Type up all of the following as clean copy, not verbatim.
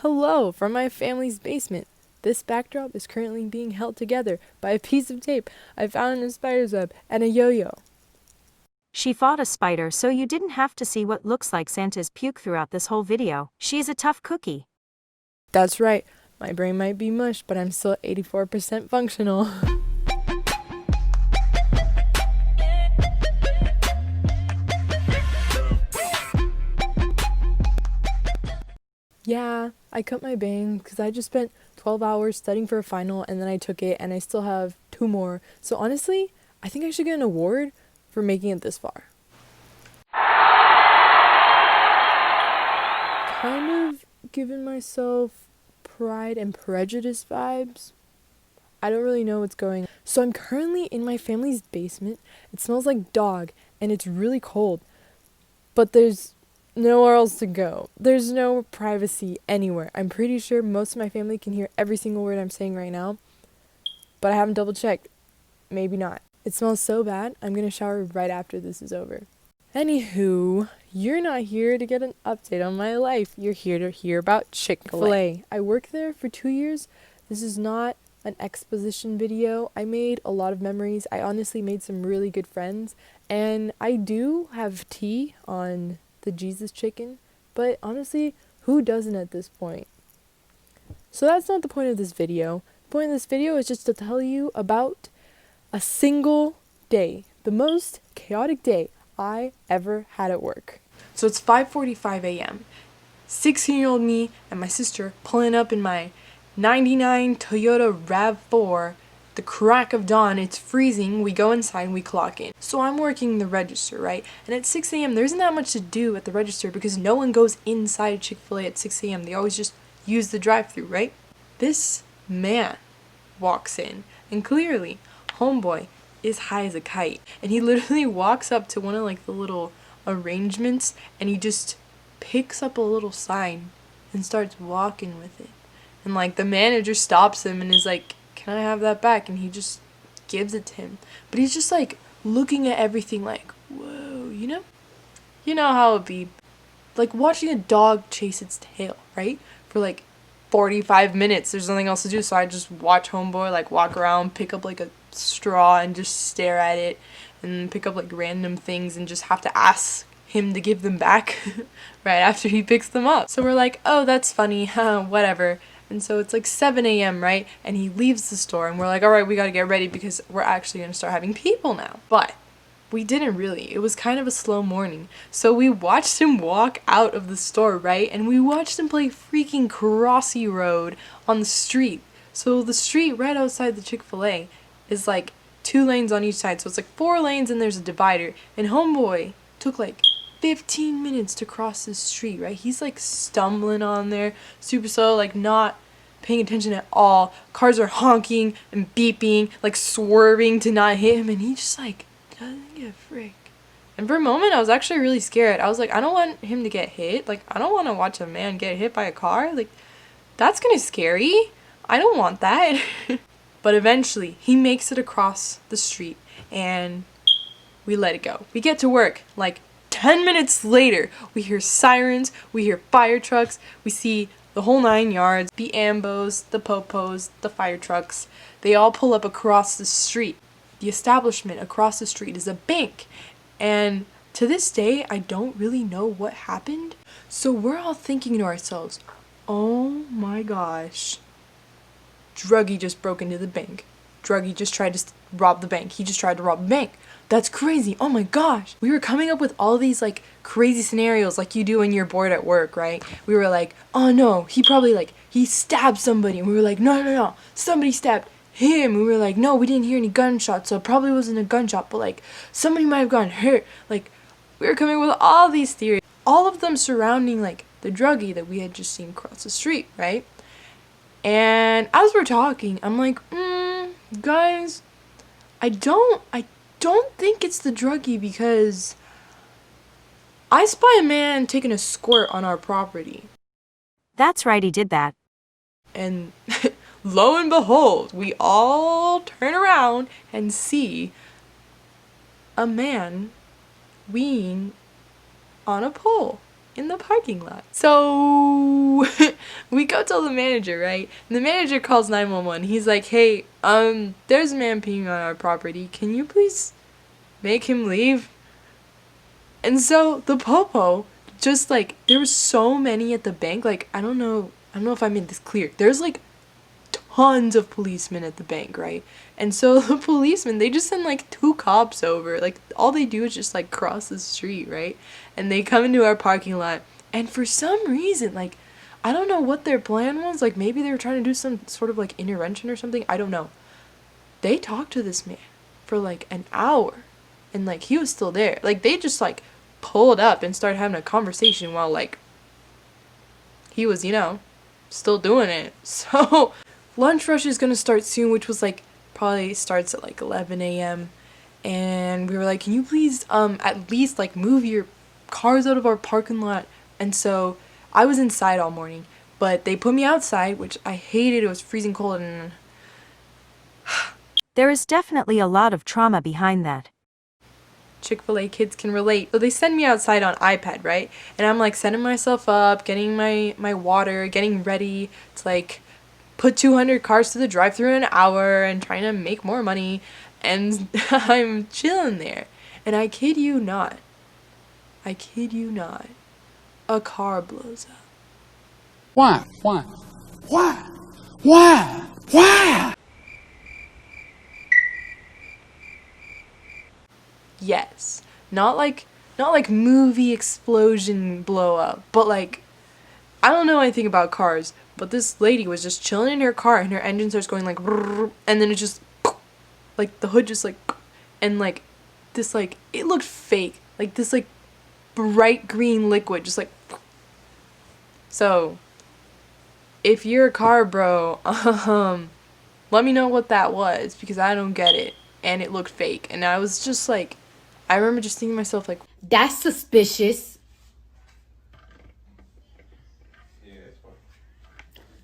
Hello from my family's basement. This backdrop is currently being held together by a piece of tape I found in a spider's web and a yo-yo. She fought a spider so you didn't have to see what looks like Santa's puke throughout this whole video. She's a tough cookie. That's right, my brain might be mush, but I'm still 84% functional. Yeah, I cut my bangs because I just spent 12 hours studying for a final and then I took it and I still have 2 more. So honestly, I think I should get an award for making it this far. Kind of giving myself Pride and Prejudice vibes. I don't really know what's going on. So I'm currently in my family's basement. It smells like dog and it's really cold. But there's nowhere else to go. There's no privacy anywhere. I'm pretty sure most of my family can hear every single word I'm saying right now, but I haven't double checked. Maybe not. It smells so bad, I'm gonna shower right after this is over. Anywho, you're not here to get an update on my life. You're here to hear about Chick-Fil-A. I worked there for 2 years. This is not an exposition video. I made a lot of memories. I honestly made some really good friends, and I do have tea on the Jesus chicken, but honestly, who doesn't at this point? So that's not the point of this video. The point of this video is just to tell you about a single day, the most chaotic day I ever had at work. So it's 5:45 a.m. 16-year-old me and my sister pulling up in my 99 Toyota RAV4. The crack of dawn, it's freezing, we go inside and we clock in. So I'm working the register, right? And at 6 a.m. there isn't that much to do at the register because no one goes inside Chick-fil-A at 6 a.m. They always just use the drive-thru, right? This man walks in and clearly, homeboy is high as a kite. And he literally walks up to one of like the little arrangements and he just picks up a little sign and starts walking with it. And like the manager stops him and is like, "Can I have that back?" And he just gives it to him. But he's just like looking at everything like, whoa, you know? You know how it'd be like watching a dog chase its tail, right? For like 45 minutes. There's nothing else to do. So I just watch homeboy like walk around, pick up like a straw and just stare at it and pick up like random things and just have to ask him to give them back right after he picks them up. So we're like, oh, that's funny, whatever. And so it's like 7 a.m., right? And he leaves the store and we're like, all right, we got to get ready because we're actually going to start having people now. But we didn't really. It was kind of a slow morning. So we watched him walk out of the store, right? And we watched him play freaking Crossy Road on the street. So the street right outside the Chick-fil-A is like 2 lanes on each side. So it's like 4 lanes and there's a divider. And homeboy took like 15 minutes to cross this street, right? He's like stumbling on there, super slow, like not paying attention at all. Cars are honking and beeping, like swerving to not hit him, and he just like doesn't give a frick. And for a moment I was actually really scared. I was like, I don't want him to get hit. Like, I don't want to watch a man get hit by a car. Like, that's kind of scary. I don't want that. But eventually he makes it across the street and we let it go. We get to work. Like 10 minutes later, we hear sirens, we hear fire trucks, we see the whole 9 yards, the ambos, the popos, the fire trucks. They all pull up across the street. The establishment across the street is a bank. And to this day, I don't really know what happened. So we're all thinking to ourselves, oh my gosh, druggie just broke into the bank. Druggie just tried to rob the bank. He just tried to rob the bank. That's crazy. Oh my gosh. We were coming up with all these like crazy scenarios like you do when you're bored at work, right? We were like, oh no, he probably like, he stabbed somebody. And we were like, no, somebody stabbed him. We were like, no, we didn't hear any gunshots, so it probably wasn't a gunshot, but like somebody might have gotten hurt. Like, we were coming up with all these theories, all of them surrounding like the druggie that we had just seen cross the street, right? And as we're talking, I'm like, guys, I don't think it's the druggie because I spy a man taking a squirt on our property. That's right, he did that. And lo and behold, we all turn around and see a man weeing on a pole. in the parking lot. So we go tell the manager, right? And the manager calls 911. He's like, hey, there's a man peeing on our property. Can you please make him leave? And so the popo, just like, there were so many at the bank. Like, I don't know if I made this clear. There's like tons of policemen at the bank, right? And so the policemen, they just send like 2 cops over. Like, all they do is just like cross the street, right? And they come into our parking lot. And for some reason, like, I don't know what their plan was. Like, maybe they were trying to do some sort of like intervention or something. I don't know. They talked to this man for like an hour. And like, he was still there. Like, they just like pulled up and started having a conversation while like he was, still doing it. So lunch rush is gonna start soon, which was like probably starts at like 11 a.m. And we were like, can you please at least like move your cars out of our parking lot? And so I was inside all morning, but they put me outside, which I hated. It was freezing cold, and There is definitely a lot of trauma behind that. Chick-Fil-A kids can relate. So they send me outside on iPad, right? And I'm like setting myself up, getting my water, getting ready to like put 200 cars to the drive-thru in an hour and trying to make more money. And I'm chilling there. And I kid you not, a car blows up. Why? Why? Why? Why? Why? Yes. Not like movie explosion blow up, but like, I don't know anything about cars, but this lady was just chilling in her car and her engine starts going like and then it just like the hood just like and like this like it looked fake. Like this like bright green liquid just like so if you're a car bro, let me know what that was because I don't get it and it looked fake and I was just like I remember just thinking to myself like that's suspicious.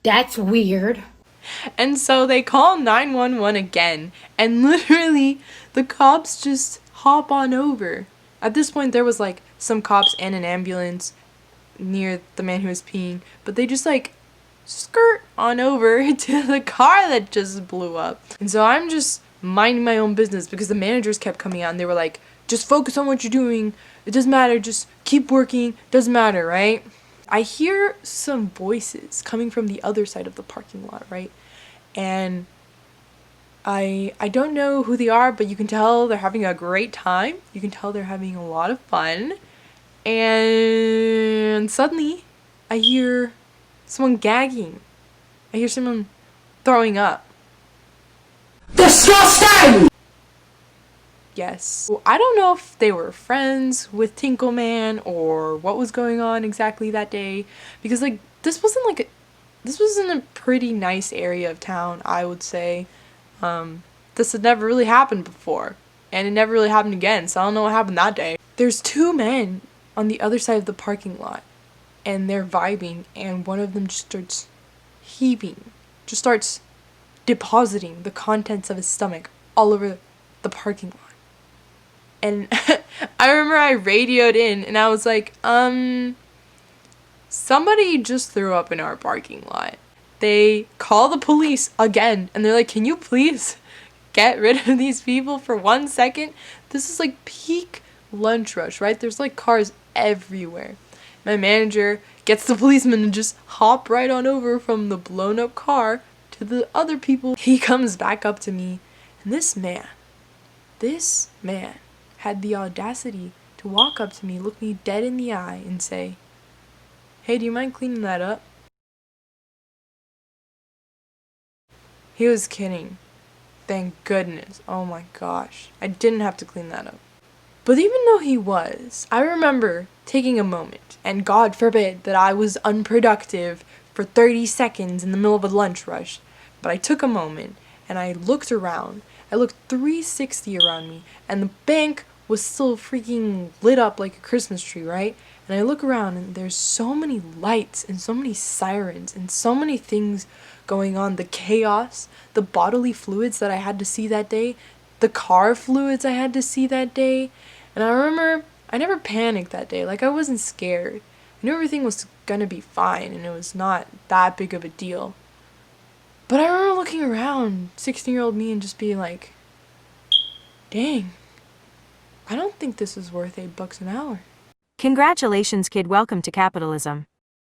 That's weird. and so they call 911 again and literally the cops just hop on over. At this point there was like some cops and an ambulance near the man who was peeing, but they just like skirt on over to the car that just blew up. And so I'm just minding my own business because the managers kept coming out and they were like, just focus on what you're doing. It doesn't matter. Just keep working. Doesn't matter, right? I hear some voices coming from the other side of the parking lot, right? And I don't know who they are, but you can tell they're having a great time. You can tell they're having a lot of fun. And suddenly I hear someone gagging. I hear someone throwing up. Disgusting! Yes. Well, I don't know if they were friends with Tinkle Man or what was going on exactly that day because like this was in a pretty nice area of town, I would say. This had never really happened before and it never really happened again, so I don't know what happened that day. There's 2 men on the other side of the parking lot and they're vibing and one of them just starts heaving, just starts depositing the contents of his stomach all over the parking lot. And I remember I radioed in and I was like, somebody just threw up in our parking lot. They call the police again and they're like, can you please get rid of these people for 1 second? This is like peak lunch rush, right? There's like cars everywhere. My manager gets the policeman to just hop right on over from the blown up car to the other people. He comes back up to me and this man had the audacity to walk up to me, look me dead in the eye and say, hey, do you mind cleaning that up? He was kidding. Thank goodness. Oh my gosh. I didn't have to clean that up. But even though he was, I remember taking a moment, and God forbid that I was unproductive for 30 seconds in the middle of a lunch rush, but I took a moment and I looked around. I looked 360 around me, and the bank was still freaking lit up like a Christmas tree, right? And I look around and there's so many lights and so many sirens and so many things going on. The chaos, the bodily fluids that I had to see that day, the car fluids I had to see that day. And I remember I never panicked that day. Like I wasn't scared. I knew everything was gonna be fine and it was not that big of a deal. But I remember looking around, 16-year-old me, and just being like, dang, I don't think this is worth $8 an hour. Congratulations, kid. Welcome to capitalism.